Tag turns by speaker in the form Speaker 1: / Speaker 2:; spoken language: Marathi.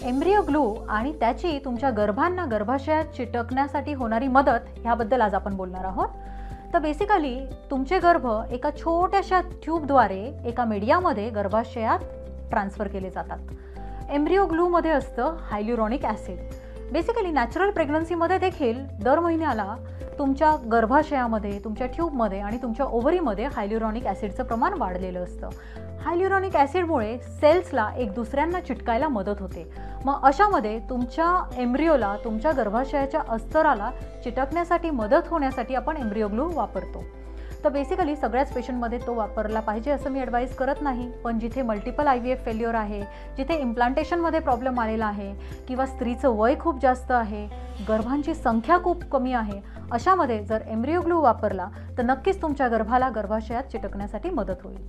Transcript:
Speaker 1: एम्ब्रियो ग्लू आणि त्याची तुमच्या गर्भांना गर्भाशयात चिटकण्यासाठी होणारी मदत ह्याबद्दल आज आपण बोलणार आहोत. तर बेसिकली तुमचे गर्भ एका छोट्याशा ट्यूबद्वारे एका मीडियामध्ये गर्भाशयात ट्रान्सफर केले जातात. एम्ब्रियो ग्लूमध्ये असतं हायल्युरॉनिक ॲसिड. बेसिकली नॅचरल प्रेग्नन्सीमध्ये देखील दर महिन्याला तुमच्या गर्भाशयामध्ये, तुमच्या ट्यूबमध्ये आणि तुमच्या ओव्हरीमध्ये हायल्युरॉनिक ॲसिडचं प्रमाण वाढलेलं असतं. हायल्युरॉनिक ॲसिडमुळे सेल्सला एक दुसऱ्यांना चिटकायला मदत होते. मग अशामध्ये तुमच्या एम्ब्रियोला, तुमच्या गर्भाशयाच्या अस्तराला चिटकण्यासाठी मदत होण्यासाठी आपण एम्ब्रियो ग्लू वापरतो. तर बेसिकली सगळ्याच पेशंटमध्ये तो वापरला पाहिजे असं मी ॲडवाईस करत नाही, पण जिथे मल्टिपल IVF फेल्युअर आहे, जिथे इम्प्लांटेशनमध्ये प्रॉब्लेम आलेला आहे किंवा स्त्रीचं वय खूप जास्त आहे, गर्भांची संख्या खूप कमी आहे, अशामध्ये जर एम्ब्रियो ग्लू वापरला तर नक्कीच तुमच्या गर्भाला गर्भाशयात चिटकण्यासाठी मदत होईल.